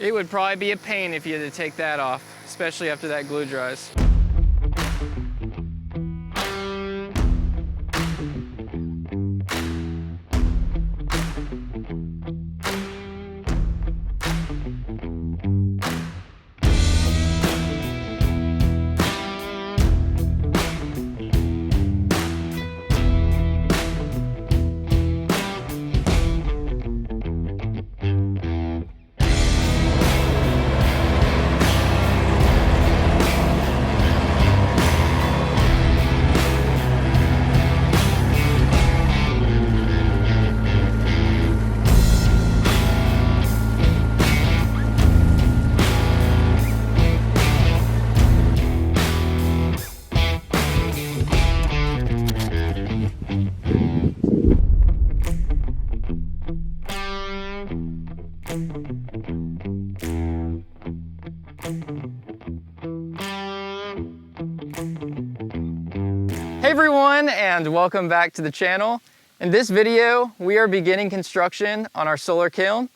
It would probably be a pain if you had to take that off, especially after that glue dries. Hey everyone, and welcome back to the channel. In this video, we are beginning construction on our solar kiln.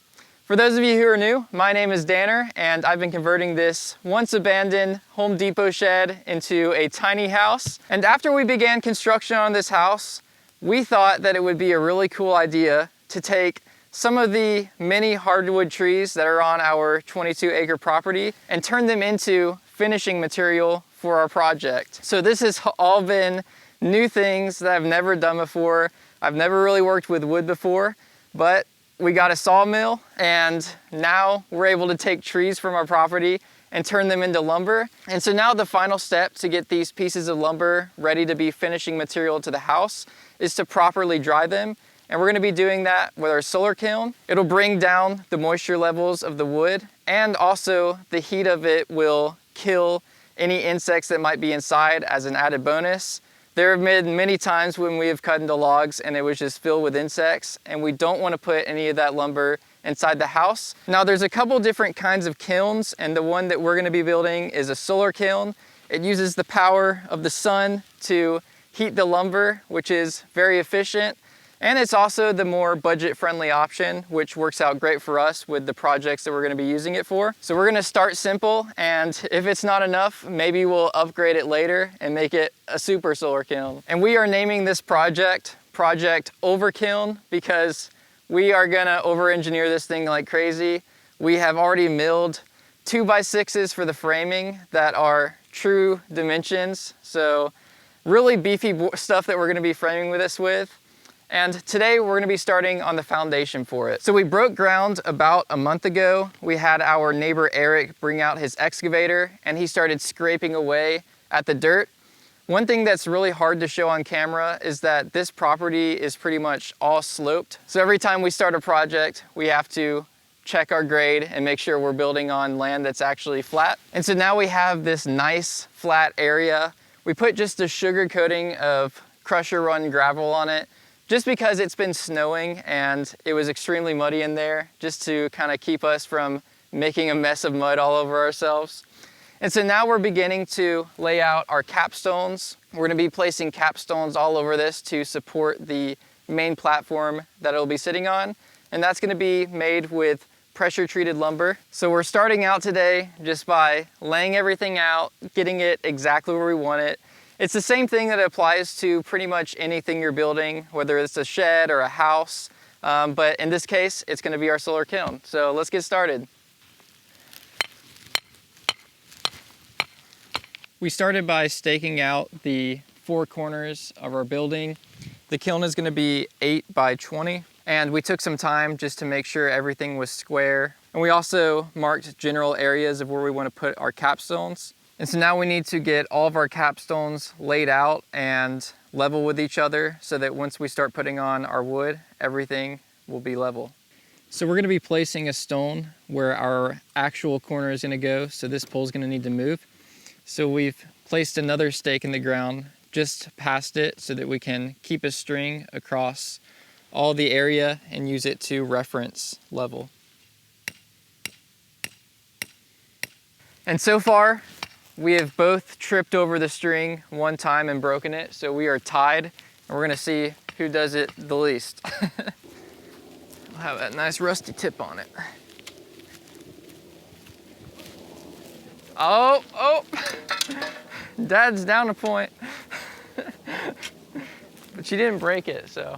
For those of you who are new, my name is Danner, and I've been converting this once abandoned Home Depot shed into a tiny house. And after we began construction on this house, we thought that it would be a really cool idea to take some of the many hardwood trees that are on our 22-acre property and turn them into finishing material for our project. So this has all been new things that I've never done before. I've never really worked with wood before, but we got a sawmill and now we're able to take trees from our property and turn them into lumber. And so now the final step to get these pieces of lumber ready to be finishing material to the house is to properly dry them. And we're gonna be doing that with our solar kiln. It'll bring down the moisture levels of the wood, and also the heat of it will kill any insects that might be inside as an added bonus. There have been many times when we have cut into logs and it was just filled with insects, and we don't want to put any of that lumber inside the house. Now there's a couple different kinds of kilns, and the one that we're going to be building is a solar kiln. It uses the power of the sun to heat the lumber, which is very efficient. And it's also the more budget-friendly option, which works out great for us with the projects that we're gonna be using it for. So we're gonna start simple, and if it's not enough, maybe we'll upgrade it later and make it a super solar kiln. And we are naming this project Project Overkiln because we are gonna over-engineer this thing like crazy. We have already milled 2x6s for the framing that are true dimensions. So really beefy stuff that we're gonna be framing this with. And today we're gonna be starting on the foundation for it. So we broke ground about a month ago. We had our neighbor Eric bring out his excavator and he started scraping away at the dirt. One thing that's really hard to show on camera is that this property is pretty much all sloped. So every time we start a project, we have to check our grade and make sure we're building on land that's actually flat. And so now we have this nice flat area. We put just a sugar coating of crusher run gravel on it, just because it's been snowing and it was extremely muddy in there, just to kind of keep us from making a mess of mud all over ourselves. And so now we're beginning to lay out our capstones. We're gonna be placing capstones all over this to support the main platform that it'll be sitting on. And that's gonna be made with pressure treated lumber. So we're starting out today just by laying everything out, getting it exactly where we want it. It's the same thing that applies to pretty much anything you're building, whether it's a shed or a house, but in this case, it's gonna be our solar kiln. So let's get started. We started by staking out the four corners of our building. The kiln is gonna be 8 by 20, and we took some time just to make sure everything was square. And we also marked general areas of where we wanna put our capstones. And so now we need to get all of our capstones laid out and level with each other so that once we start putting on our wood, everything will be level. So we're gonna be placing a stone where our actual corner is gonna go, so this pole is gonna need to move. So we've placed another stake in the ground just past it so that we can keep a string across all the area and use it to reference level. And so far, we have both tripped over the string one time and broken it, so we are tied, and we're gonna see who does it the least. We'll have that nice rusty tip on it. Oh, oh. Dad's down a point. But she didn't break it, so.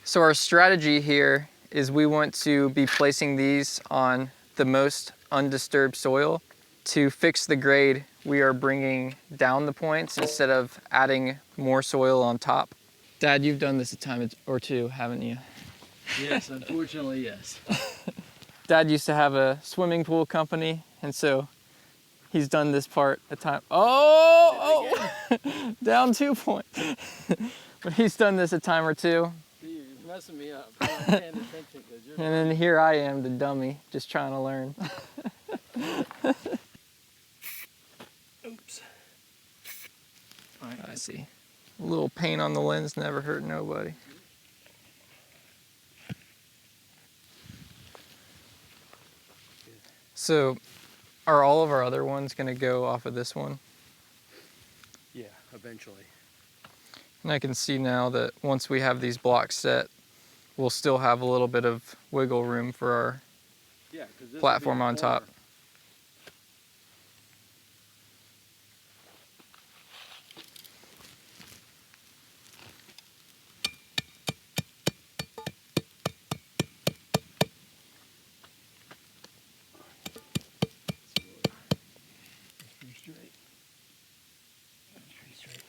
So our strategy here is we want to be placing these on the most undisturbed soil. To fix the grade, we are bringing down the points instead of adding more soil on top. Dad, you've done this a time or two, haven't you? Yes, unfortunately, yes. Dad used to have a swimming pool company, and so he's done this part a time. Oh! Down 2 points. But he's done this a time or two. You're messing me up. I'm not paying attention because you're. And then here I am, the dummy, just trying to learn. Oops. I see. A little paint on the lens never hurt nobody. So, are all of our other ones going to go off of this one? Yeah, eventually. And I can see now that once we have these blocks set, we'll still have a little bit of wiggle room for our platform on top.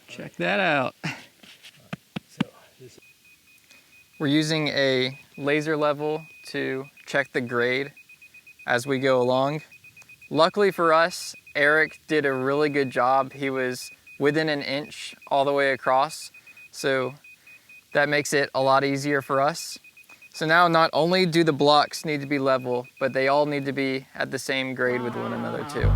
Check that out. We're using a laser level to check the grade as we go along. Luckily for us, Eric did a really good job. He was within an inch all the way across, so that makes it a lot easier for us. So now not only do the blocks need to be level, but they all need to be at the same grade with one another too.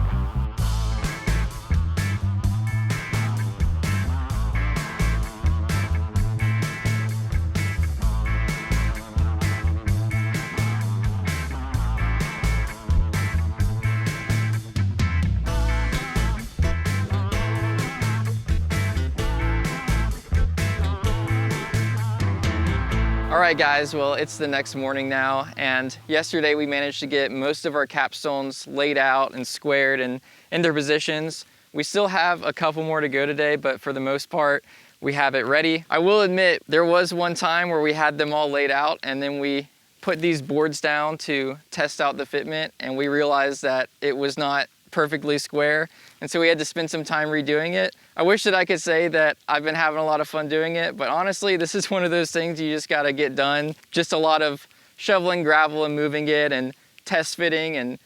All right guys, well it's the next morning now, and yesterday we managed to get most of our capstones laid out and squared and in their positions. We still have a couple more to go today, but for the most part we have it ready. I will admit there was one time where we had them all laid out and then we put these boards down to test out the fitment and we realized that it was not perfectly square, and so we had to spend some time redoing it. I wish that I could say that I've been having a lot of fun doing it, but honestly, this is one of those things you just gotta get done. Just a lot of shoveling gravel and moving it and test fitting and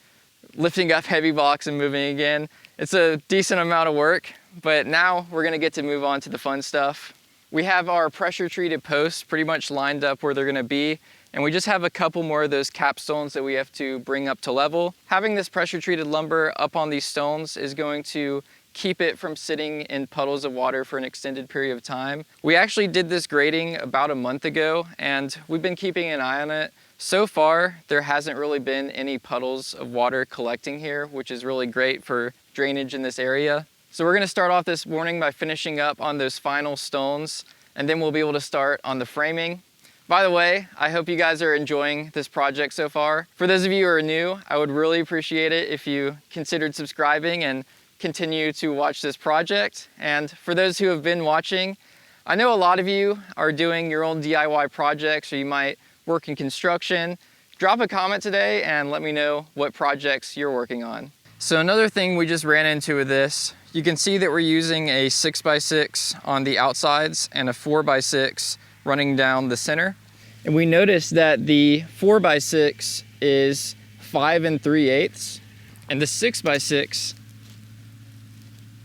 lifting up heavy blocks and moving again. It's a decent amount of work, but now we're gonna get to move on to the fun stuff. We have our pressure treated posts pretty much lined up where they're gonna be, and we just have a couple more of those capstones that we have to bring up to level. Having this pressure treated lumber up on these stones is going to keep it from sitting in puddles of water for an extended period of time. We actually did this grading about a month ago and we've been keeping an eye on it. So far, there hasn't really been any puddles of water collecting here, which is really great for drainage in this area. So we're gonna start off this morning by finishing up on those final stones, and then we'll be able to start on the framing. By the way, I hope you guys are enjoying this project so far. For those of you who are new, I would really appreciate it if you considered subscribing and continue to watch this project. And for those who have been watching, I know a lot of you are doing your own DIY projects, or you might work in construction. Drop a comment today and let me know what projects you're working on. So another thing we just ran into with this, you can see that we're using a 6x6 on the outsides and a 4x6 running down the center. And we noticed that the 4x6 is 5 3/8 and the 6x6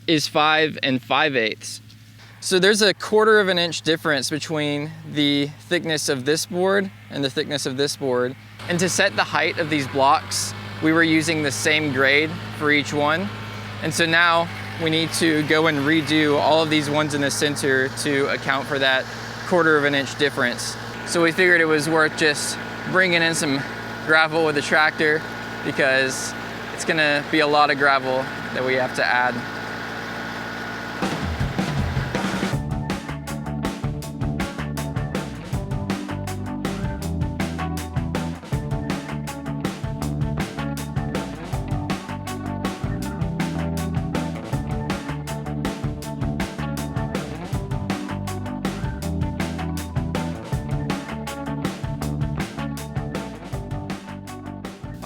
is 5 5/8. So there's a 1/4 of an inch difference between the thickness of this board and the thickness of this board. And to set the height of these blocks, we were using the same grade for each one. And so now we need to go and redo all of these ones in the center to account for that 1/4 of an inch difference. So we figured it was worth just bringing in some gravel with a tractor, because it's gonna be a lot of gravel that we have to add.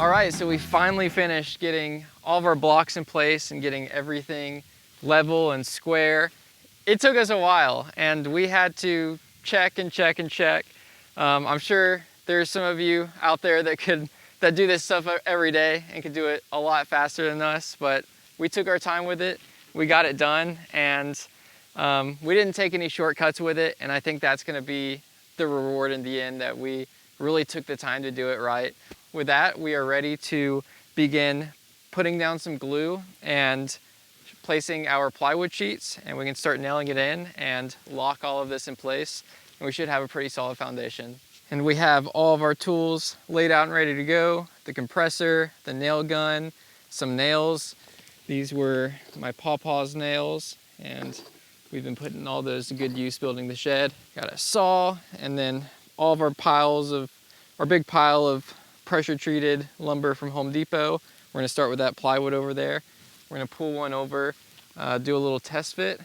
All right, so we finally finished getting all of our blocks in place and getting everything level and square. It took us a while, and we had to check and check and check. I'm sure there's some of you out there that do this stuff every day and could do it a lot faster than us, but we took our time with it. We got it done, and we didn't take any shortcuts with it, and I think that's gonna be the reward in the end, that we really took the time to do it right. With that, we are ready to begin putting down some glue and placing our plywood sheets, and we can start nailing it in and lock all of this in place, and we should have a pretty solid foundation. And we have all of our tools laid out and ready to go: the compressor, the nail gun, some nails. These were my pawpaw's nails, and we've been putting all those to good use building the shed. Got a saw, and then all of our big pile of pressure treated lumber from Home Depot. We're gonna start with that plywood over there. We're gonna pull one over, do a little test fit.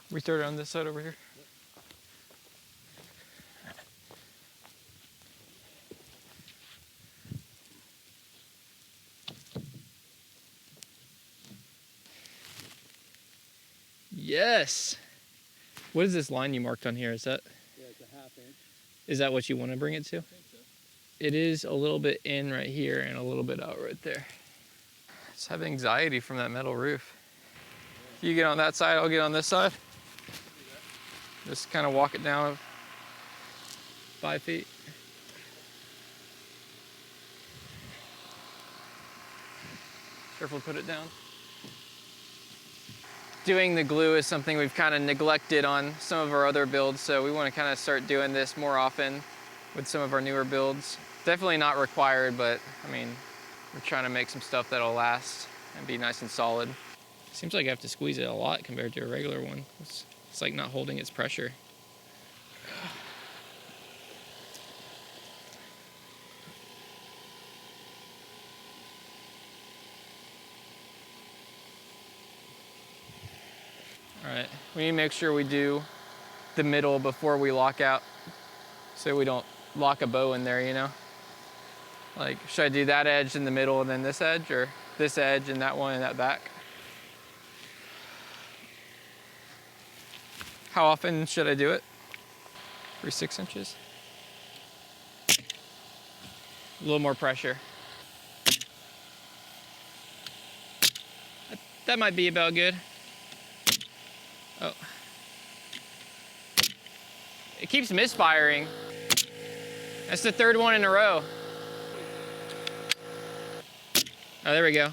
We started on this side over here. Yes. What is this line you marked on here? Is that? Yeah, it's a 1/2 inch. Is that what you want to bring it to? I think so. It is a little bit in right here and a little bit out right there. I just have anxiety from that metal roof. You get on that side, I'll get on this side. Just kind of walk it down 5 feet. Careful to put it down. Doing the glue is something we've kind of neglected on some of our other builds, so we want to kind of start doing this more often with some of our newer builds. Definitely not required, but I mean, we're trying to make some stuff that'll last and be nice and solid. Seems like I have to squeeze it a lot compared to a regular one. It's like not holding its pressure. All right, we need to make sure we do the middle before we lock out, so we don't lock a bow in there, you know? Like, should I do that edge in the middle and then this edge, or this edge and that one and that back? How often should I do it? Every 6 inches? A little more pressure. That might be about good. Oh. It keeps misfiring. That's the 3rd one in a row. Oh, there we go.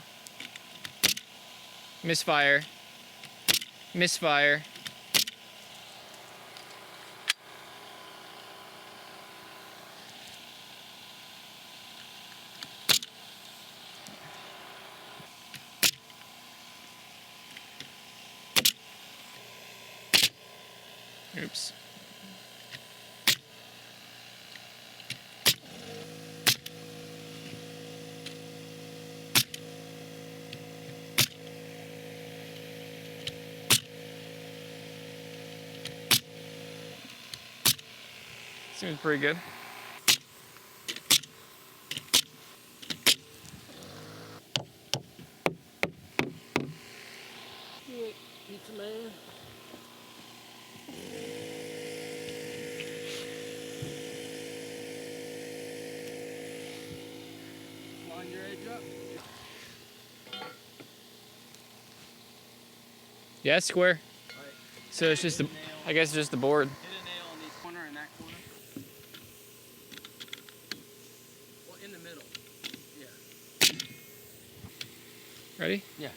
Misfire. Misfire. Oops. Seems pretty good. Pizza man. Line your edge up. Yeah, it's square. All right. So it's just the, I guess it's just the board. Hit a nail on this corner and that corner. Well, in the middle. Yeah. Ready? Yeah.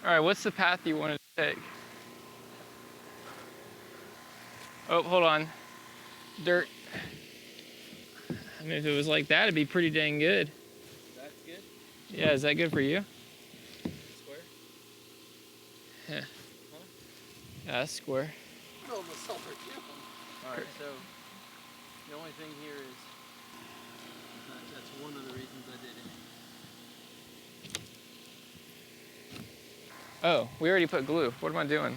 All right, what's the path you wanted to take? Oh, hold on. Dirt. I mean, if it was like that, it'd be pretty dang good. That's good? Yeah, is that good for you? Square? Yeah. Huh? Yeah, that's square. No, the sulfur kiln. Alright, so the only thing here is that's one of the reasons I did it. Oh, we already put glue. What am I doing?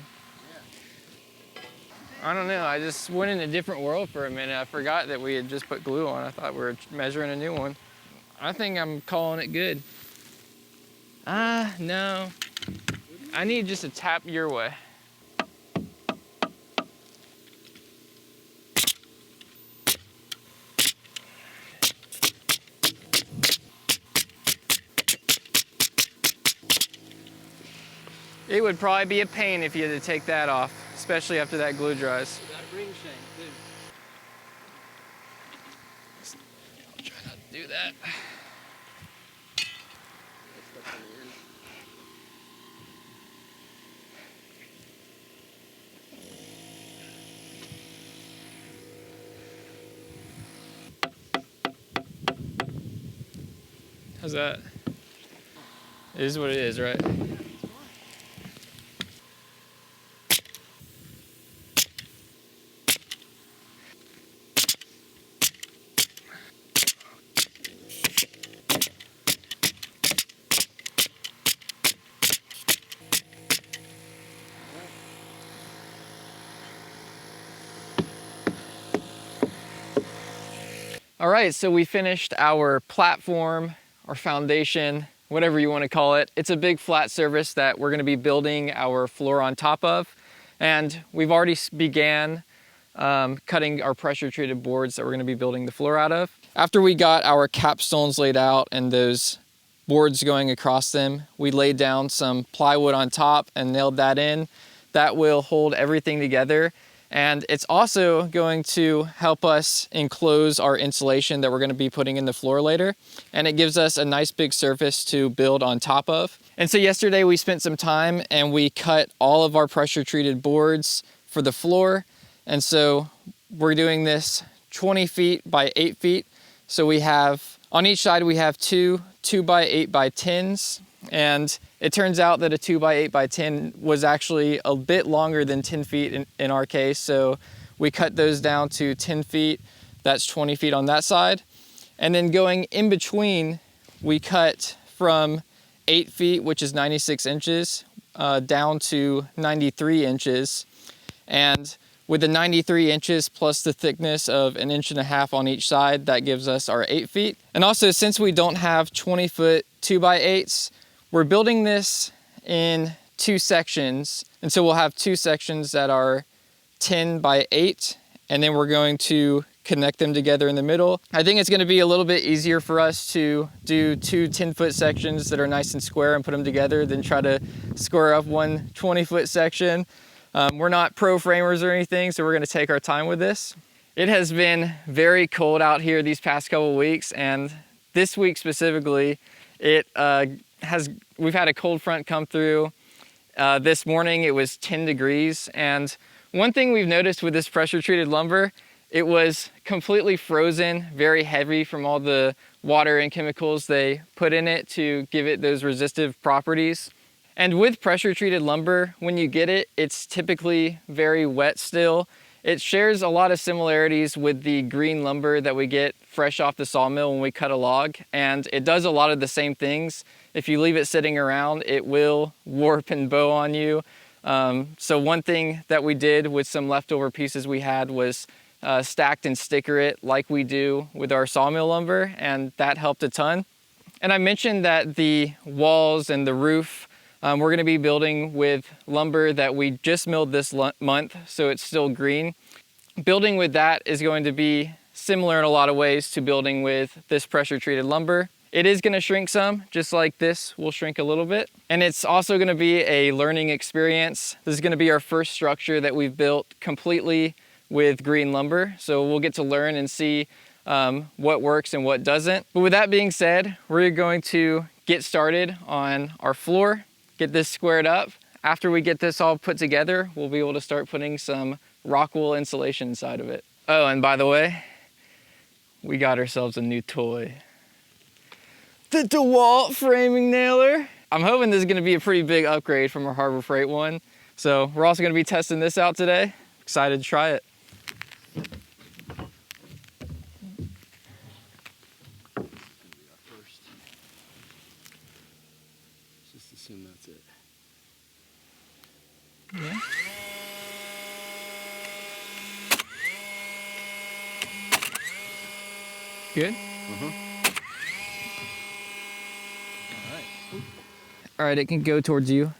Yeah. I don't know. I just went in a different world for a minute. I forgot that we had just put glue on. I thought we were measuring a new one. I think I'm calling it good. No. I need just a tap your way. It would probably be a pain if you had to take that off, especially after that glue dries. That ring shank, too. I'll try not to do that. How's that? It is what it is, right? All right, so we finished our platform, our foundation, whatever you want to call it. It's a big flat surface that we're going to be building our floor on top of. And we've already began cutting our pressure treated boards that we're going to be building the floor out of. After we got our capstones laid out and those boards going across them, we laid down some plywood on top and nailed that in. That will hold everything together. And it's also going to help us enclose our insulation that we're going to be putting in the floor later. And it gives us a nice big surface to build on top of. And so yesterday we spent some time and we cut all of our pressure treated boards for the floor. And so we're doing this 20 feet by 8 feet. So we have, on each side we have two 2x8x10s. And it turns out that a 2x8x10 was actually a bit longer than 10 feet in our case. So we cut those down to 10 feet. That's 20 feet on that side. And then going in between, we cut from 8 feet, which is 96 inches, down to 93 inches. And with the 93 inches plus the thickness of 1.5 inches on each side, that gives us our 8 feet. And also, since we don't have 20-foot 2x8s, we're building this in 2 sections. And so we'll have 2 sections that are 10 by 8, and then we're going to connect them together in the middle. I think it's going to be a little bit easier for us to do 2 10-foot sections that are nice and square and put them together than try to square up one 20-foot section. We're not pro framers or anything, so we're going to take our time with this. It has been very cold out here these past couple of weeks, and this week specifically, we've had a cold front come through. This morning it was 10 degrees, and one thing we've noticed with this pressure treated lumber, it was completely frozen, very heavy from all the water and chemicals they put in it to give it those resistive properties. And with pressure treated lumber, when you get it, it's typically very wet still. It shares a lot of similarities with the green lumber that we get fresh off the sawmill when we cut a log, and it does a lot of the same things. If you leave it sitting around, it will warp and bow on you. So one thing that we did with some leftover pieces we had was stacked and sticker it like we do with our sawmill lumber, and that helped a ton. And I mentioned that the walls and the roof, we're going to be building with lumber that we just milled this month, so it's still green. Building with that is going to be similar in a lot of ways to building with this pressure treated lumber. It is going to shrink some, just like this will shrink a little bit. And it's also going to be a learning experience. This is going to be our first structure that we've built completely with green lumber. So we'll get to learn and see what works and what doesn't. But with that being said, we're going to get started on our floor, get this squared up. After we get this all put together, we'll be able to start putting some Rockwool insulation inside of it. Oh, and by the way, we got ourselves a new toy. The DeWalt framing nailer. I'm hoping this is gonna be a pretty big upgrade from our Harbor Freight one. So we're also gonna be testing this out today. Excited to try it. First. Just assume that's it. Yeah. Good? Alright. All right, it can go towards you.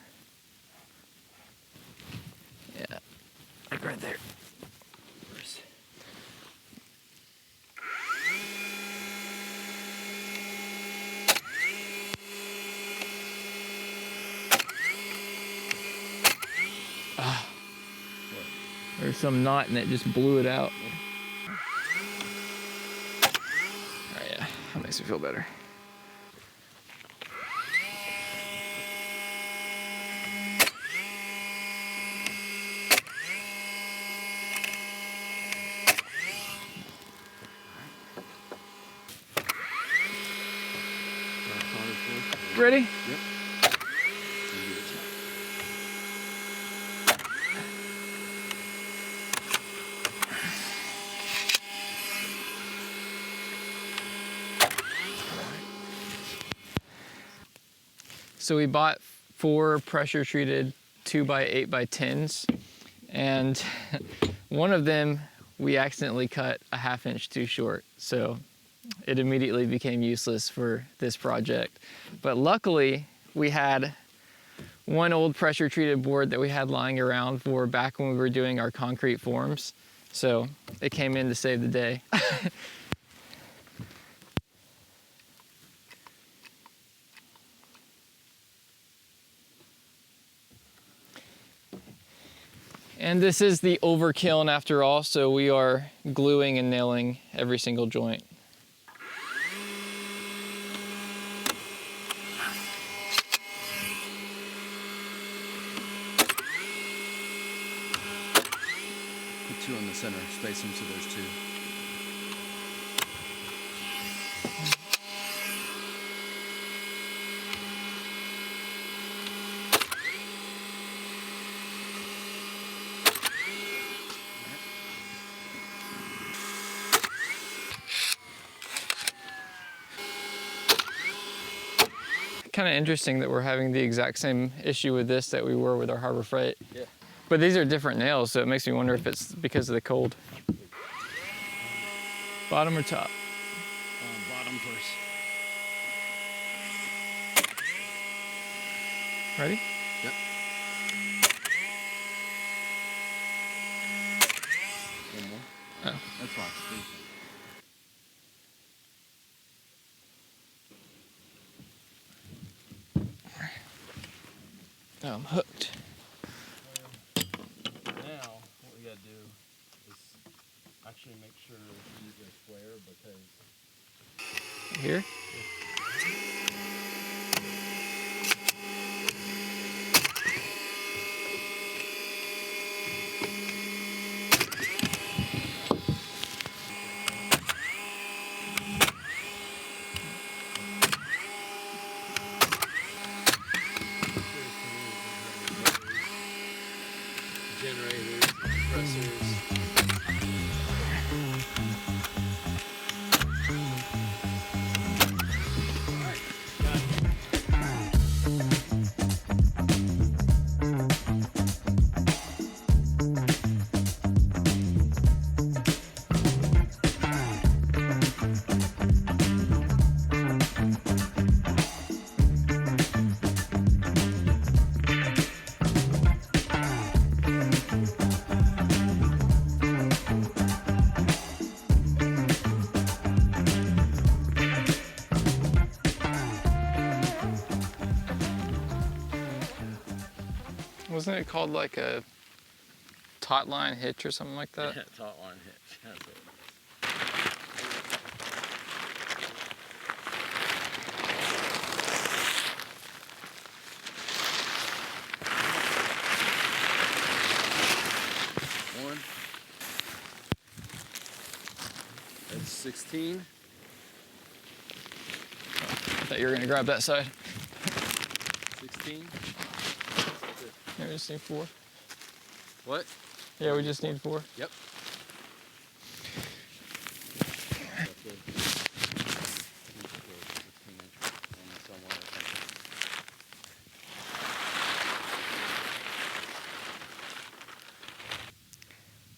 Yeah, like right there. There's some knot and it just blew it out. All right, yeah, that makes me feel better. Ready? Yep. So we bought 4 pressure treated 2x8x10s, and one of them we accidentally cut a 1/2 inch too short. So it immediately became useless for this project. But luckily we had one old pressure treated board that we had lying around for back when we were doing our concrete forms. So it came in to save the day. And this is the over kiln after all, so we are gluing and nailing every single joint. Put 2 on the center, space them so there's 2. Kind of interesting that we're having the exact same issue with this that we were with our Harbor Freight. Yeah. But these are different nails, so it makes me wonder if it's because of the cold. Bottom or top? Bottom first. Ready? Yep. One more? Oh. That's fine. Oh, I'm hooked. Now, what we gotta do is actually make sure these are square because Here? generators, compressors. Wasn't it called like a taut line hitch or something like that? Yeah, taut line hitch. That's it. 16. I thought you were gonna grab that side. 16. Yeah, we just need 4. What? Yeah, we just need 4. Yep.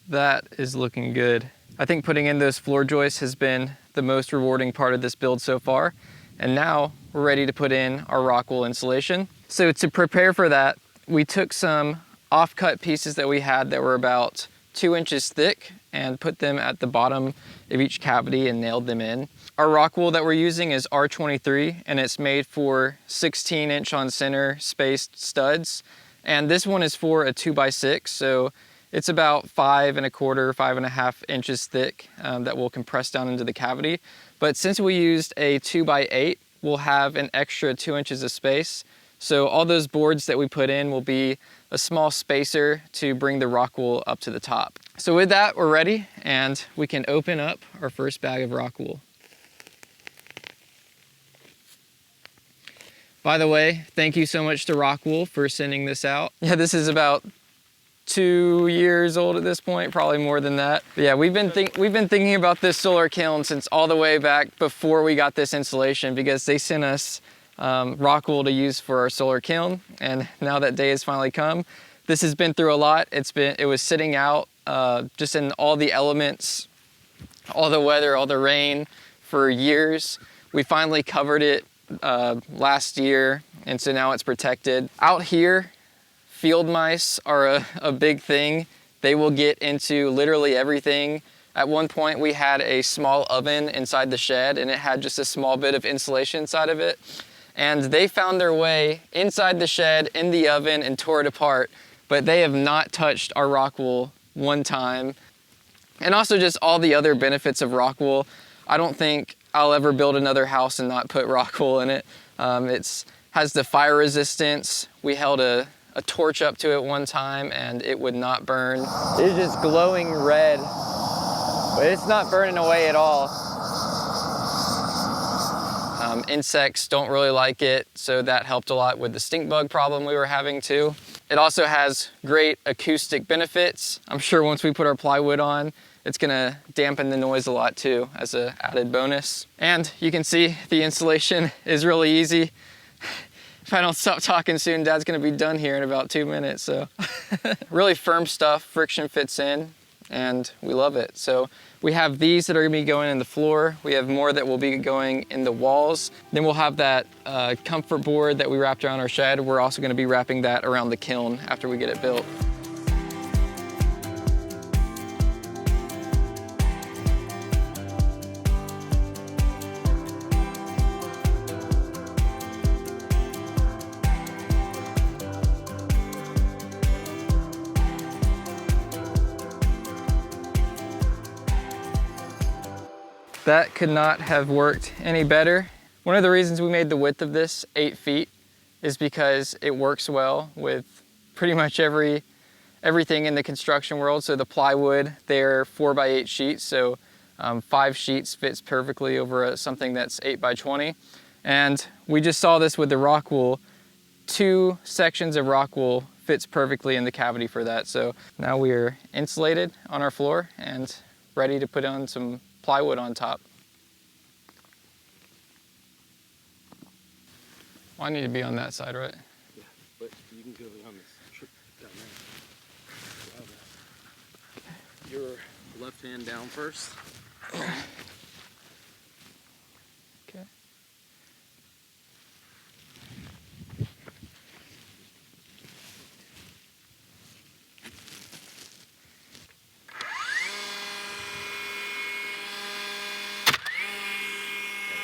That is looking good. I think putting in those floor joists has been the most rewarding part of this build so far. And now we're ready to put in our Rockwool insulation. So to prepare for that, we took some off-cut pieces that we had that were about 2 inches thick and put them at the bottom of each cavity and nailed them in. Our Rockwool that we're using is R23 and it's made for 16-inch on center spaced studs. And this one is for a 2x6, so it's about 5 1/4, 5 1/2 inches thick that will compress down into the cavity. But since we used a 2x8, we'll have an extra 2 inches of space. So all those boards that we put in will be a small spacer to bring the Rockwool up to the top. So with that, we're ready and we can open up our first bag of Rockwool. By the way, thank you so much to Rockwool for sending this out. Yeah, this is about 2 years old at this point, probably more than that. But yeah, we've been thinking about this solar kiln since all the way back before we got this insulation, because they sent us Rockwool to use for our solar kiln, and now that day has finally come. This has been through a lot. It was sitting out just in all the elements, all the weather, all the rain for years. We finally covered it last year, and so now it's protected. Out here, field mice are a big thing. They will get into literally everything. At one point we had a small oven inside the shed and it had just a small bit of insulation inside of it. And they found their way inside the shed, in the oven, and tore it apart. But they have not touched our Rockwool one time. And also just all the other benefits of Rockwool. I don't think I'll ever build another house and not put Rockwool in it. It has the fire resistance. We held a torch up to it one time and it would not burn. It's just glowing red, but it's not burning away at all. Insects don't really like it, so that helped a lot with the stink bug problem we were having too. It also has great acoustic benefits. I'm sure once we put our plywood on, it's gonna dampen the noise a lot too as an added bonus. And you can see the installation is really easy. If I don't stop talking soon, Dad's gonna be done here in about 2 minutes, so. Really firm stuff, friction fits in, and we love it. So we have these that are gonna be going in the floor. We have more that will be going in the walls. Then we'll have that comfort board that we wrapped around our shed. We're also gonna be wrapping that around the kiln after we get it built. That could not have worked any better. One of the reasons we made the width of this 8 feet is because it works well with pretty much everything in the construction world. So the plywood, they're 4x8 sheets, so 5 sheets fits perfectly over something that's 8x20. And we just saw this with the Rockwool. 2 sections of Rockwool fits perfectly in the cavity for that. So now we are insulated on our floor and ready to put on some plywood on top. Well, I need to be on that side, right? Yeah, but you can go on this trip down there. Your left hand down first. Okay.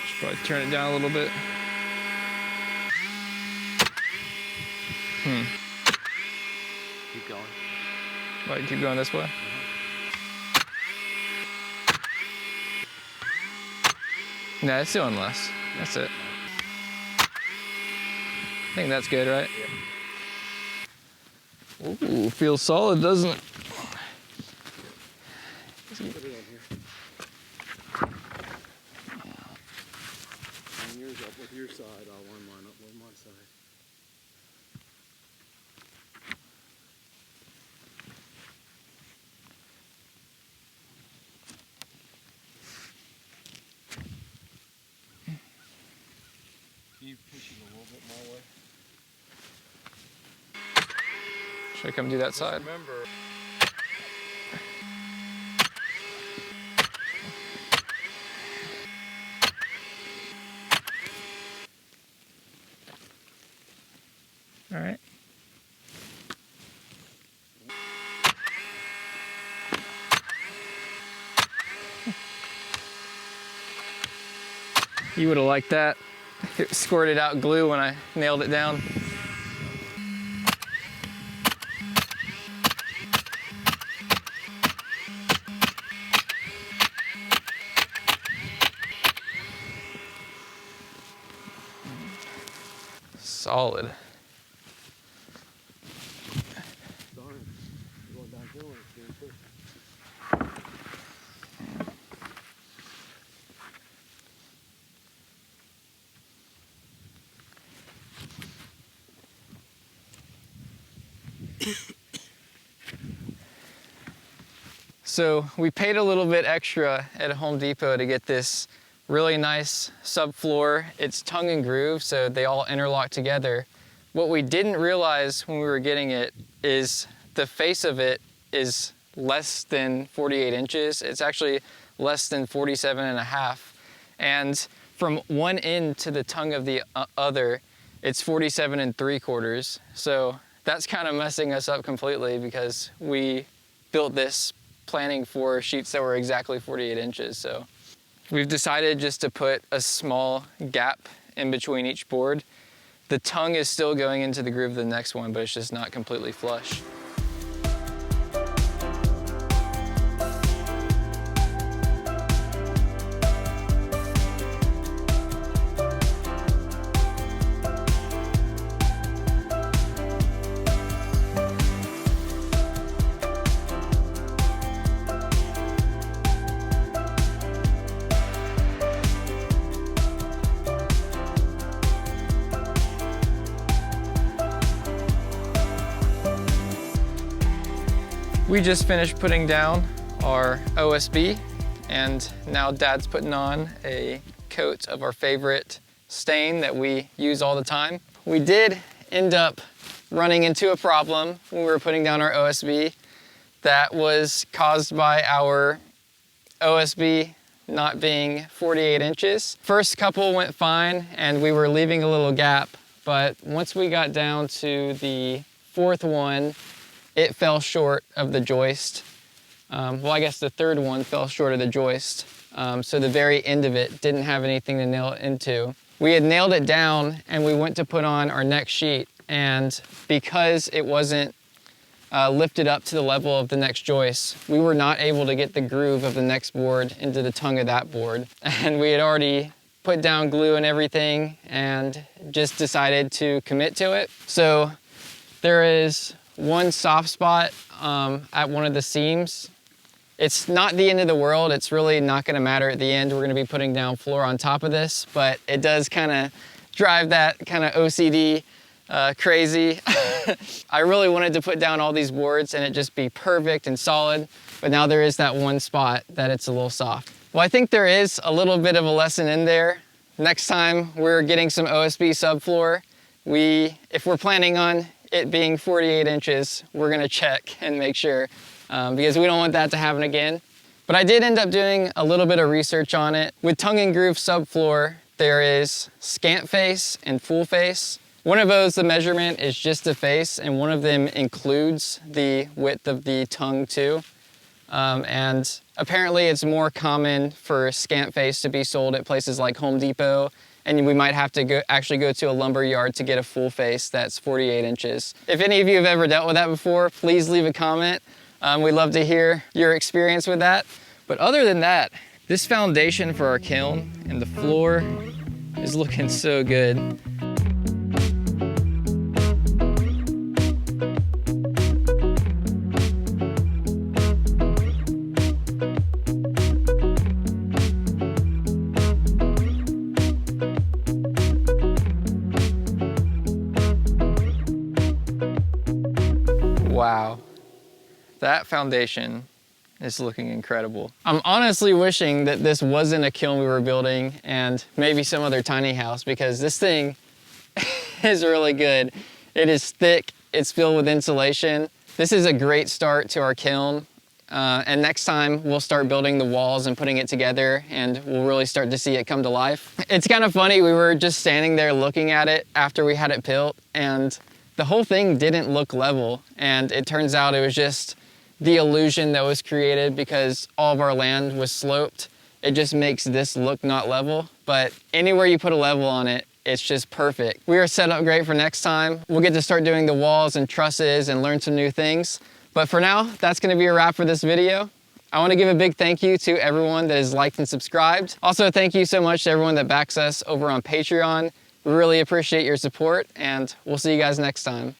Should probably turn it down a little bit. Keep going. Right, keep going this way. No, it's doing less. That's it. I think that's good, right? Yeah. Ooh, feels solid, doesn't it? Put it on here. yours up with your side, I'll line mine up with my side. Keep pushing a little bit my way. Should I come do that side? Remember. All right. You would have liked that. It squirted out glue when I nailed it down. Solid. Darn, going downhill and it's getting pushed. So we paid a little bit extra at Home Depot to get this really nice subfloor. It's tongue and groove, so they all interlock together. What we didn't realize when we were getting it is the face of it is less than 48 inches. It's actually less than 47 and a half. And from one end to the tongue of the other, it's 47 and 3/4. So that's kind of messing us up completely because we built this planning for sheets that were exactly 48 inches. So we've decided just to put a small gap in between each board. The tongue is still going into the groove of the next one, but it's just not completely flush. We just finished putting down our OSB, and now Dad's putting on a coat of our favorite stain that we use all the time. We did end up running into a problem when we were putting down our OSB that was caused by our OSB not being 48 inches. First couple went fine and we were leaving a little gap, but once we got down to the fourth one, it fell short of the joist. Well, I guess the third one fell short of the joist. So the very end of it didn't have anything to nail it into. We had nailed it down and we went to put on our next sheet, and because it wasn't lifted up to the level of the next joist, we were not able to get the groove of the next board into the tongue of that board. And we had already put down glue and everything and just decided to commit to it. So there is one soft spot at one of the seams. It's not the end of the world. It's really not gonna matter at the end. We're gonna be putting down floor on top of this, but it does kind of drive that kind of OCD crazy. I really wanted to put down all these boards and it just be perfect and solid, but now there is that one spot that it's a little soft. Well, I think there is a little bit of a lesson in there. Next time we're getting some OSB subfloor, if we're planning on it being 48 inches, we're gonna check and make sure because we don't want that to happen again. But I did end up doing a little bit of research on it. With tongue and groove subfloor, there is scant face and full face. One of those, the measurement is just the face, and one of them includes the width of the tongue too. And apparently it's more common for scant face to be sold at places like Home Depot, and we might have to actually go to a lumber yard to get a full face that's 48 inches. If any of you have ever dealt with that before, please leave a comment. We'd love to hear your experience with that. But other than that, this foundation for our kiln and the floor is looking so good. Wow, that foundation is looking incredible. I'm honestly wishing that this wasn't a kiln we were building and maybe some other tiny house, because this thing is really good. It is thick, it's filled with insulation. This is a great start to our kiln. And next time we'll start building the walls and putting it together, and we'll really start to see it come to life. It's kind of funny, we were just standing there looking at it after we had it built, and the whole thing didn't look level. And it turns out it was just the illusion that was created because all of our land was sloped. It just makes this look not level, but anywhere you put a level on it, it's just perfect. We are set up great for next time. We'll get to start doing the walls and trusses and learn some new things. But for now, that's gonna be a wrap for this video. I wanna give a big thank you to everyone that has liked and subscribed. Also, thank you so much to everyone that backs us over on Patreon. We really appreciate your support, and we'll see you guys next time.